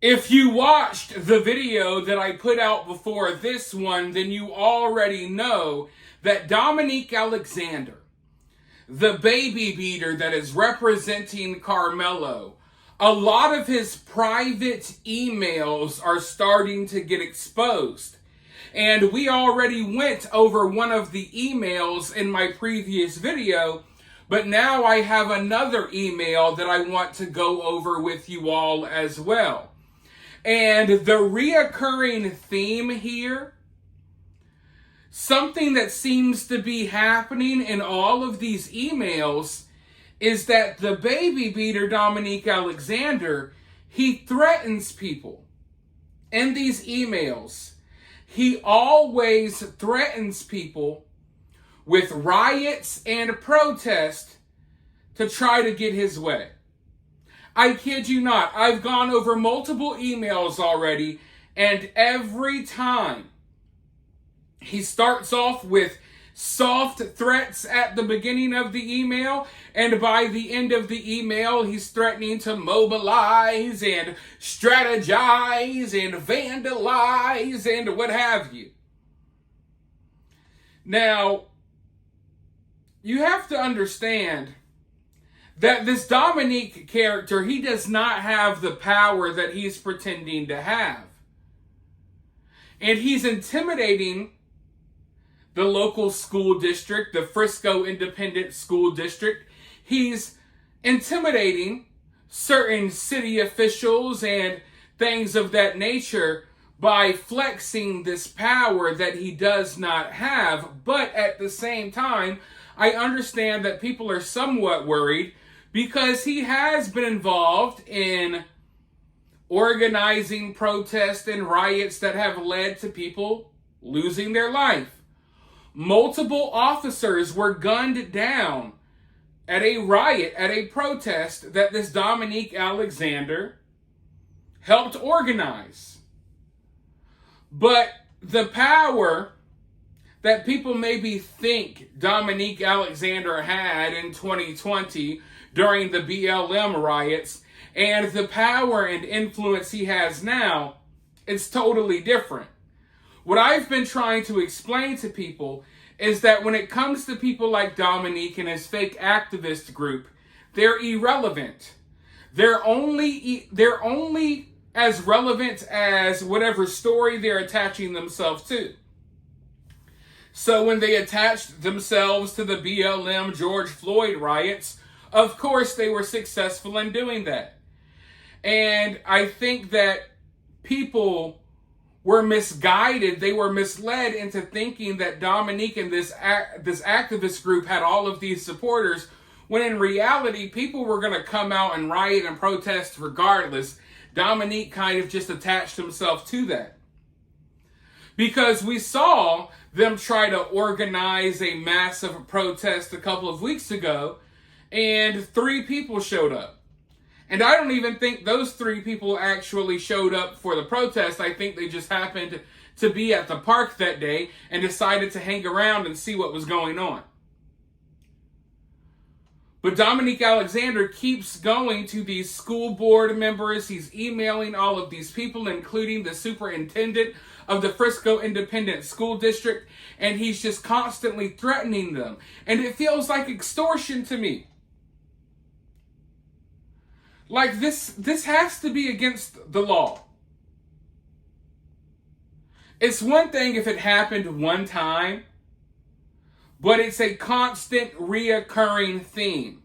If you watched the video that I put out before this one, then you already know that Dominique Alexander, the baby beater that is representing Karmelo, a lot of his private emails are starting to get exposed. And we already went over one of the emails in my previous video, but now I have another email that I want to go over with you all as well. And the reoccurring theme here, something that seems to be happening in all of these emails, is that the baby beater Dominique Alexander, he threatens people in these emails. He always threatens people with riots and protest to try to get his way. I kid you not, I've gone over multiple emails already, and every time he starts off with soft threats at the beginning of the email, and by the end of the email, he's threatening to mobilize and strategize and vandalize and what have you. Now, you have to understand that this Dominique character, he does not have the power that he's pretending to have. And he's intimidating the local school district, the Frisco Independent School District. He's intimidating certain city officials and things of that nature by flexing this power that he does not have. But at the same time, I understand that people are somewhat worried because he has been involved in organizing protests and riots that have led to people losing their life. Multiple officers were gunned down at a riot, at a protest that this Dominique Alexander helped organize. But the power that people maybe think Dominique Alexander had in 2020 during the BLM riots and the power and influence he has now, it's totally different. What I've been trying to explain to people is that when it comes to people like Dominique and his fake activist group, they're irrelevant. They're only as relevant as whatever story they're attaching themselves to. So when they attached themselves to the BLM George Floyd riots, of course they were successful in doing that. And I think that people were misguided, they were misled into thinking that Dominique and this activist group had all of these supporters, when in reality, people were going to come out and riot and protest regardless. Dominique kind of just attached himself to that. Because we saw them try to organize a massive protest a couple of weeks ago, and 3 people showed up. And I don't even think those 3 people actually showed up for the protest. I think they just happened to be at the park that day and decided to hang around and see what was going on. But Dominique Alexander keeps going to these school board members. He's emailing all of these people, including the superintendent of the Frisco Independent School District, and he's just constantly threatening them. And it feels like extortion to me. Like this has to be against the law. It's one thing if it happened one time, but it's a constant reoccurring theme.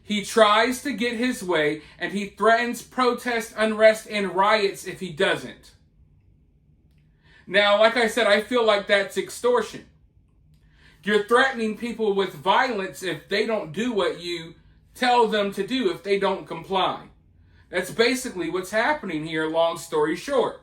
He tries to get his way, and he threatens protest, unrest, and riots if he doesn't. Now, like I said, I feel like that's extortion. You're threatening people with violence if they don't do what you tell them to do, if they don't comply. That's basically what's happening here, long story short.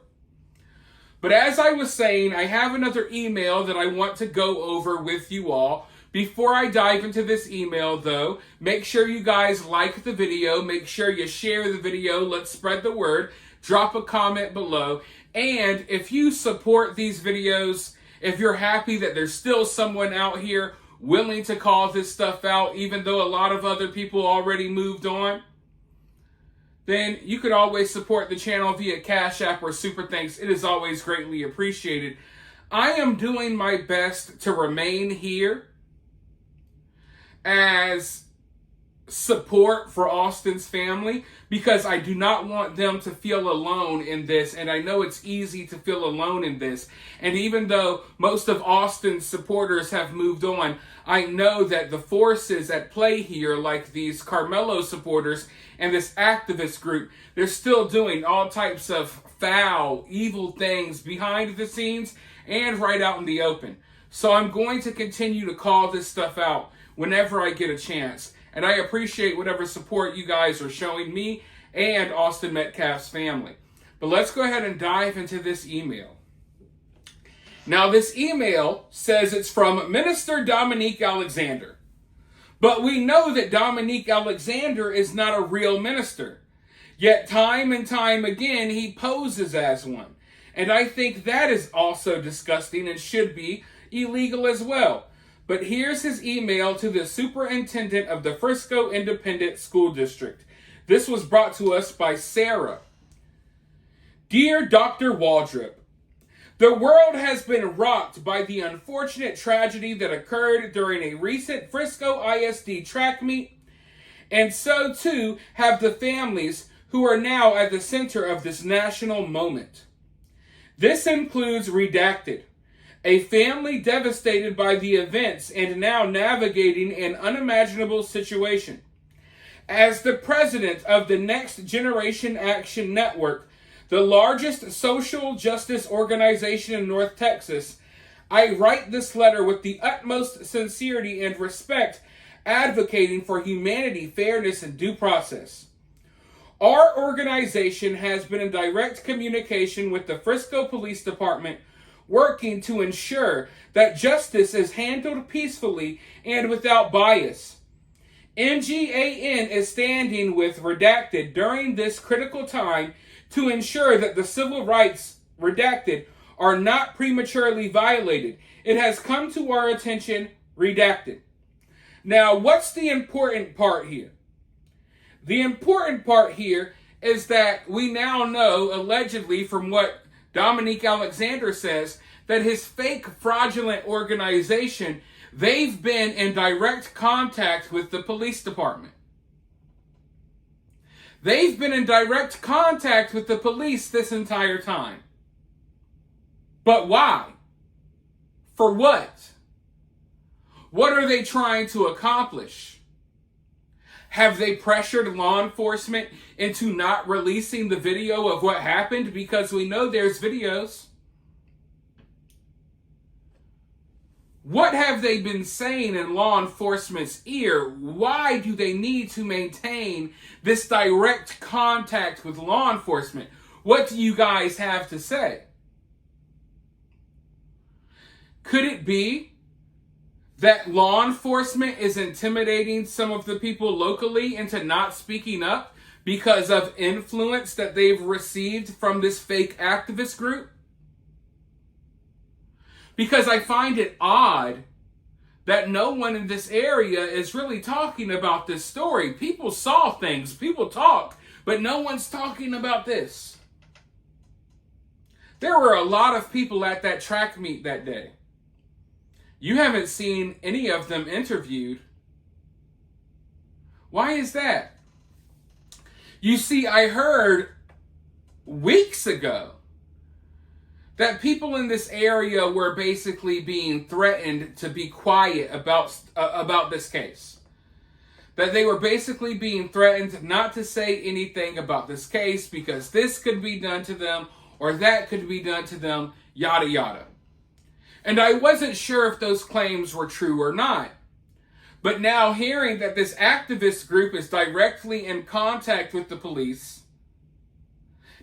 But as I was saying, I have another email that I want to go over with you all. Before I dive into this email, though, make sure you guys like the video. Make sure you share the video. Let's spread the word. Drop a comment below. And if you support these videos, if you're happy that there's still someone out here willing to call this stuff out, even though a lot of other people already moved on, then you could always support the channel via Cash App or Super Thanks. It is always greatly appreciated. I am doing my best to remain here as support for Austin's family, because I do not want them to feel alone in this, and I know it's easy to feel alone in this. And even though most of Austin's supporters have moved on, I know that the forces at play here, like these Karmelo supporters and this activist group, they're still doing all types of foul, evil things behind the scenes and right out in the open. So I'm going to continue to call this stuff out whenever I get a chance. And I appreciate whatever support you guys are showing me and Austin Metcalf's family. But let's go ahead and dive into this email. Now, this email says it's from Minister Dominique Alexander. But we know that Dominique Alexander is not a real minister. Yet time and time again, he poses as one. And I think that is also disgusting and should be illegal as well. But here's his email to the superintendent of the Frisco Independent School District. This was brought to us by Sarah. Dear Dr. Waldrop, the world has been rocked by the unfortunate tragedy that occurred during a recent Frisco ISD track meet, and so too have the families who are now at the center of this national moment. This includes Redacted, a family devastated by the events and now navigating an unimaginable situation. As the president of the Next Generation Action Network, the largest social justice organization in North Texas, I write this letter with the utmost sincerity and respect, advocating for humanity, fairness, and due process. Our organization has been in direct communication with the Frisco Police Department, working to ensure that justice is handled peacefully and without bias. NGAN is standing with Redacted during this critical time to ensure that the civil rights Redacted are not prematurely violated. It has come to our attention, Redacted. Now, what's the important part here? The important part here is that we now know, allegedly, from what Dominique Alexander says, that his fake fraudulent organization, they've been in direct contact with the police department. They've been in direct contact with the police this entire time. But why? For what? What are they trying to accomplish? Have they pressured law enforcement into not releasing the video of what happened? Because we know there's videos. What have they been saying in law enforcement's ear? Why do they need to maintain this direct contact with law enforcement? What do you guys have to say? Could it be that law enforcement is intimidating some of the people locally into not speaking up because of influence that they've received from this fake activist group? Because I find it odd that no one in this area is really talking about this story. People saw things, people talk, but no one's talking about this. There were a lot of people at that track meet that day. You haven't seen any of them interviewed. Why is that? You see, I heard weeks ago that people in this area were basically being threatened to be quiet about this case. That they were basically being threatened not to say anything about this case because this could be done to them or that could be done to them, yada yada. And I wasn't sure if those claims were true or not. But now hearing that this activist group is directly in contact with the police,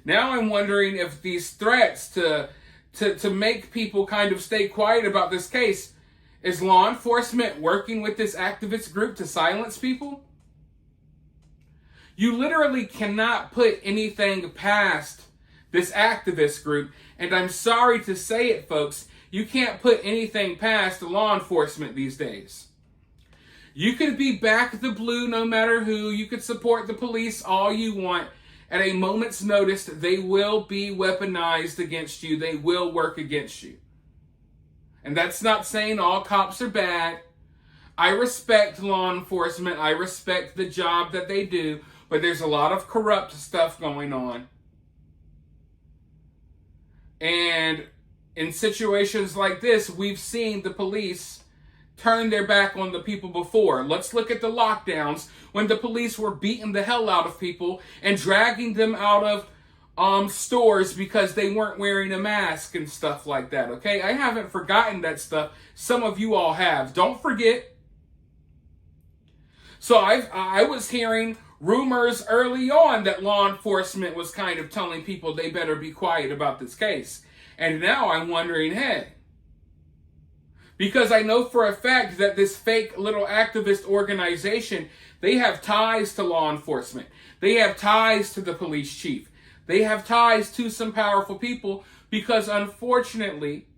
now I'm wondering if these threats to make people kind of stay quiet about this case, is law enforcement working with this activist group to silence people? You literally cannot put anything past this activist group, and I'm sorry to say it, folks, you can't put anything past law enforcement these days. You could be back the blue no matter who, you could support the police all you want, At a moment's notice, they will be weaponized against you. They will work against you. And that's not saying all cops are bad. I respect law enforcement. I respect the job that they do. But there's a lot of corrupt stuff going on. And in situations like this, we've seen the police turn their back on the people before. Let's look at the lockdowns when the police were beating the hell out of people and dragging them out of stores because they weren't wearing a mask and stuff like that, okay? I haven't forgotten that stuff. Some of you all have. Don't forget. So I was hearing rumors early on that law enforcement was kind of telling people they better be quiet about this case. And now I'm wondering, hey, because I know for a fact that this fake little activist organization, they have ties to law enforcement. They have ties to the police chief. They have ties to some powerful people because unfortunately,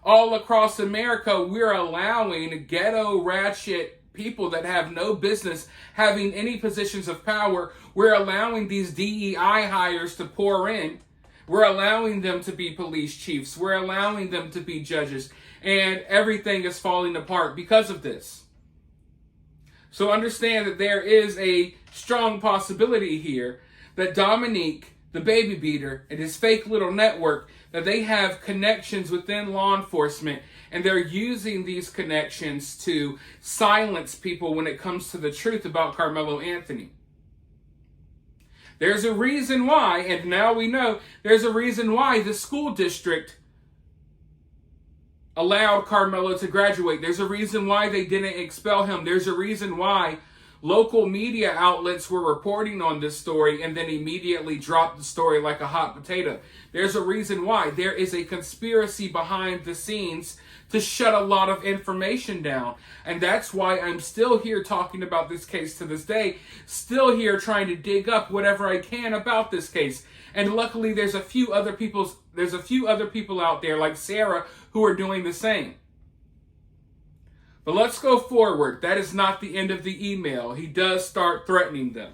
all across America, we're allowing ghetto ratchet people that have no business having any positions of power. We're allowing these DEI hires to pour in. We're allowing them to be police chiefs. We're allowing them to be judges. And everything is falling apart because of this. So understand that there is a strong possibility here that Dominique, the baby beater, and his fake little network, that they have connections within law enforcement, and they're using these connections to silence people when it comes to the truth about Karmelo Anthony. There's a reason why, and now we know, there's a reason why the school district allowed Karmelo to graduate. There's a reason why they didn't expel him. There's a reason why local media outlets were reporting on this story and then immediately dropped the story like a hot potato. There's a reason why. There is a conspiracy behind the scenes to shut a lot of information down. And that's why I'm still here talking about this case to this day, still here trying to dig up whatever I can about this case. And luckily there's a few other people out there like Sarah who are doing the same. But let's go forward. That is not the end of the email. He does start threatening them.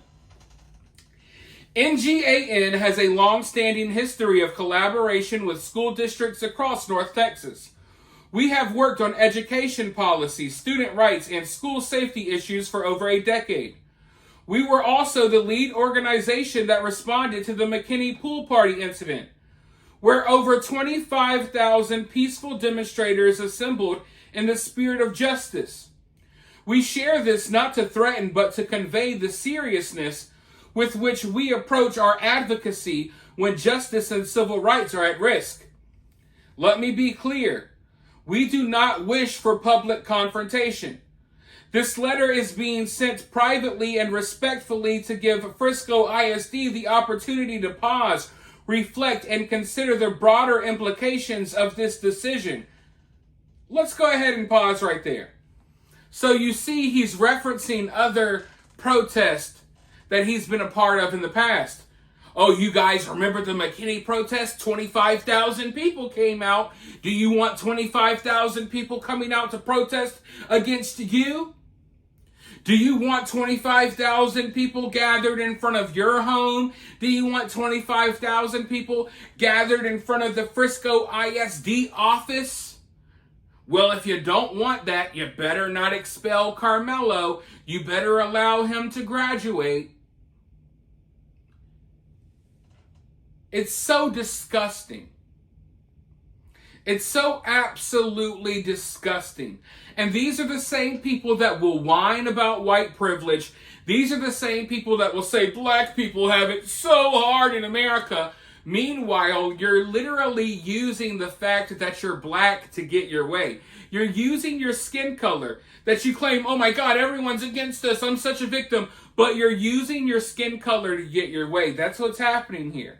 NGAN has a long-standing history of collaboration with school districts across North Texas. We have worked on education policy, student rights, and school safety issues for over a decade. We were also the lead organization that responded to the McKinney Pool Party incident, where over 25,000 peaceful demonstrators assembled in the spirit of justice. We share this not to threaten, but to convey the seriousness with which we approach our advocacy when justice and civil rights are at risk. Let me be clear. We do not wish for public confrontation. This letter is being sent privately and respectfully to give Frisco ISD the opportunity to pause, reflect, and consider the broader implications of this decision. Let's go ahead and pause right there. So you see he's referencing other protests that he's been a part of in the past. Oh, you guys remember the McKinney protest? 25,000 people came out. Do you want 25,000 people coming out to protest against you? Do you want 25,000 people gathered in front of your home? Do you want 25,000 people gathered in front of the Frisco ISD office? Well, if you don't want that, you better not expel Karmelo. You better allow him to graduate. It's so disgusting. It's so absolutely disgusting. And these are the same people that will whine about white privilege. These are the same people that will say black people have it so hard in America. Meanwhile, you're literally using the fact that you're black to get your way. You're using your skin color that you claim, oh my God, everyone's against us. I'm such a victim. But you're using your skin color to get your way. That's what's happening here.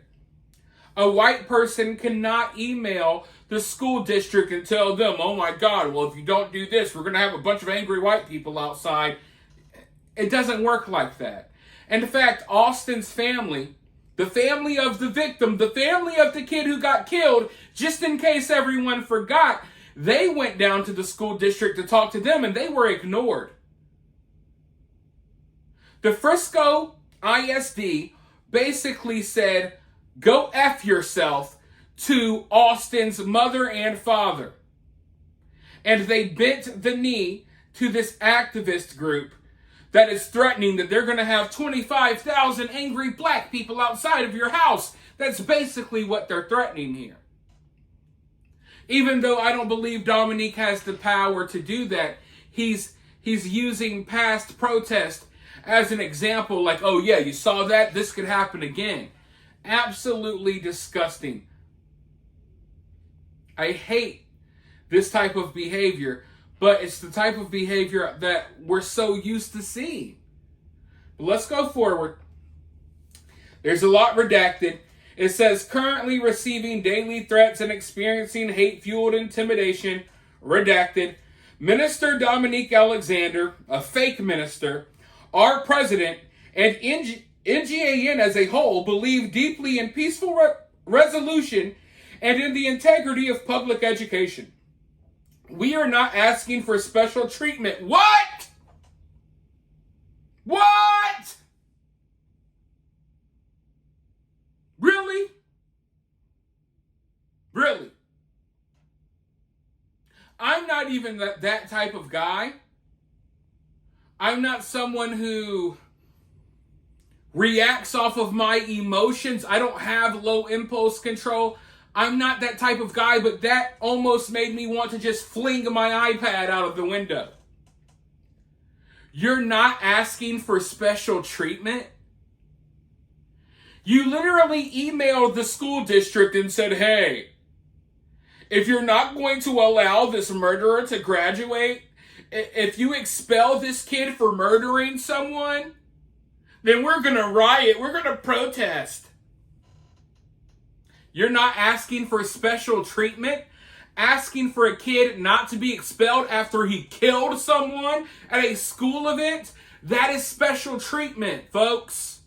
A white person cannot email the school district and tell them, oh my God, well, if you don't do this, we're going to have a bunch of angry white people outside. It doesn't work like that. And in fact, Austin's family, the family of the victim, the family of the kid who got killed, just in case everyone forgot, they went down to the school district to talk to them and they were ignored. The Frisco ISD basically said, "Go F yourself," to Austin's mother and father. And they bent the knee to this activist group that is threatening that they're going to have 25,000 angry black people outside of your house. That's basically what they're threatening here. Even though I don't believe Dominique has the power to do that, he's using past protest as an example, like, oh yeah, you saw that? This could happen again. Absolutely disgusting. I hate this type of behavior, but it's the type of behavior that we're so used to seeing. But let's go forward. There's a lot redacted. It says, currently receiving daily threats and experiencing hate-fueled intimidation. Redacted. Minister Dominique Alexander, a fake minister, our president, and NGAN as a whole believe deeply in peaceful resolution and in the integrity of public education. We are not asking for special treatment. What? What? Really? Really? I'm not even that type of guy. I'm not someone who reacts off of my emotions. I don't have low impulse control. I'm not that type of guy, but that almost made me want to just fling my iPad out of the window. You're not asking for special treatment? You literally emailed the school district and said, hey, if you're not going to allow this murderer to graduate, if you expel this kid for murdering someone, then we're going to riot, we're going to protest. You're not asking for special treatment, asking for a kid not to be expelled after he killed someone at a school event. That is special treatment, folks.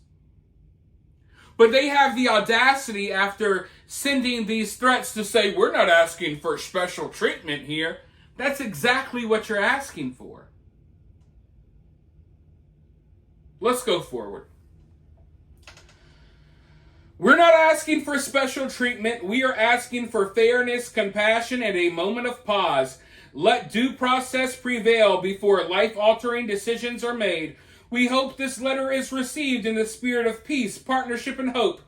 But they have the audacity after sending these threats to say, we're not asking for special treatment here. That's exactly what you're asking for. Let's go forward. We're not asking for special treatment. We are asking for fairness, compassion, and a moment of pause. Let due process prevail before life-altering decisions are made. We hope this letter is received in the spirit of peace, partnership, and hope.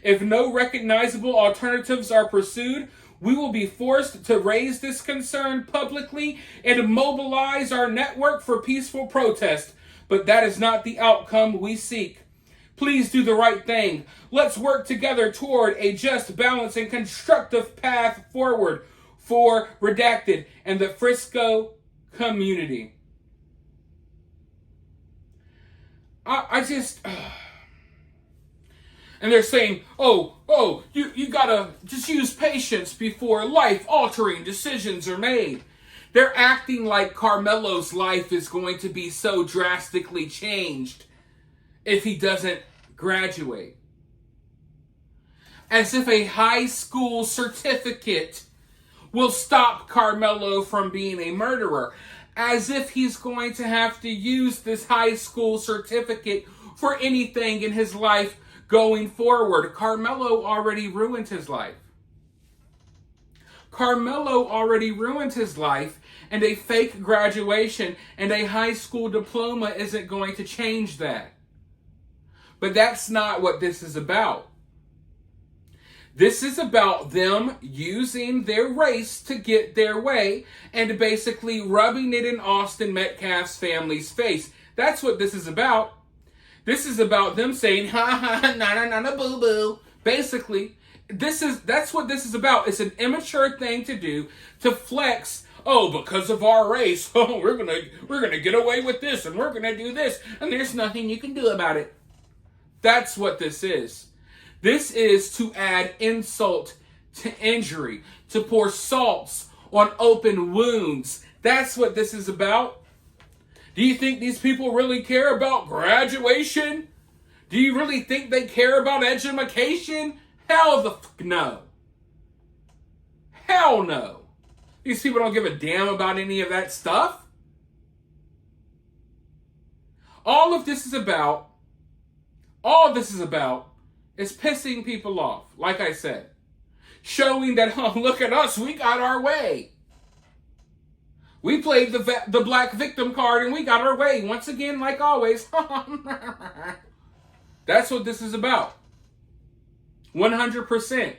If no recognizable alternatives are pursued, we will be forced to raise this concern publicly and mobilize our network for peaceful protest. But that is not the outcome we seek. Please do the right thing. Let's work together toward a just, balanced, and constructive path forward for Redacted and the Frisco community. And they're saying, you gotta just use patience before life-altering decisions are made. They're acting like Karmelo's life is going to be so drastically changed if he doesn't graduate. As if a high school certificate will stop Karmelo from being a murderer. As if he's going to have to use this high school certificate for anything in his life going forward. Karmelo already ruined his life. Karmelo already ruined his life, and a fake graduation and a high school diploma isn't going to change that. But that's not what this is about. This is about them using their race to get their way and basically rubbing it in Austin Metcalf's family's face. That's what this is about. This is about them saying, ha ha, na boo boo. Basically, that's what this is about. It's an immature thing to do to flex. Oh, because of our race, we're gonna get away with this and we're gonna do this, and there's nothing you can do about it. That's what this is. This is to add insult to injury, to pour salts on open wounds. That's what this is about. Do you think these people really care about graduation? Do you really think they care about education? Hell the fuck no. Hell no. These people don't give a damn about any of that stuff. All this is about It's pissing people off, like I said. Showing that, oh, look at us, we got our way. We played the black victim card and we got our way. Once again, like always. That's what this is about. 100%.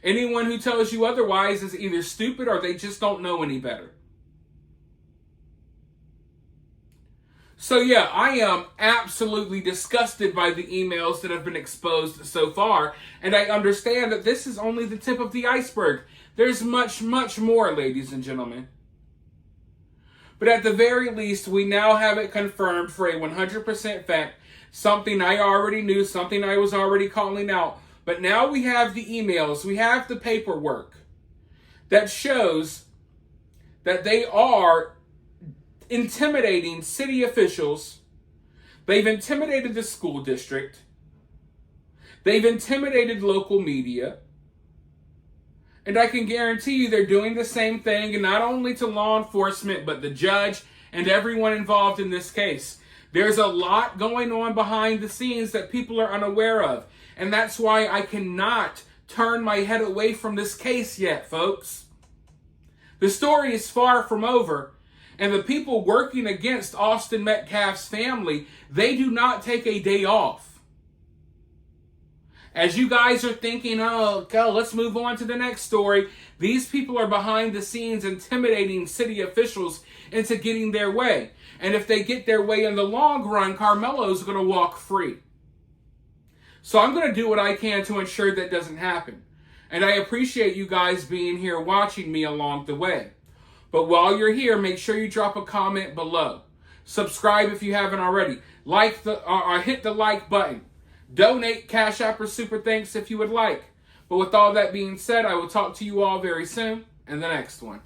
Anyone who tells you otherwise is either stupid or they just don't know any better. So yeah, I am absolutely disgusted by the emails that have been exposed so far, and I understand that this is only the tip of the iceberg. There's much, much more, ladies and gentlemen. But at the very least, we now have it confirmed for a 100% fact, something I already knew, something I was already calling out. But now we have the emails, we have the paperwork that shows that they are intimidating city officials. They've intimidated the school district. They've intimidated local media. And I can guarantee you they're doing the same thing, and not only to law enforcement, but the judge and everyone involved in this case. There's a lot going on behind the scenes that people are unaware of. And that's why I cannot turn my head away from this case yet, folks. The story is far from over. And the people working against Austin Metcalf's family, they do not take a day off. As you guys are thinking, oh, go, let's move on to the next story. These people are behind the scenes intimidating city officials into getting their way. And if they get their way in the long run, Karmelo's going to walk free. So I'm going to do what I can to ensure that doesn't happen. And I appreciate you guys being here watching me along the way. But while you're here, make sure you drop a comment below. Subscribe if you haven't already. Hit the like button. Donate, Cash App, or Super Thanks if you would like. But with all that being said, I will talk to you all very soon in the next one.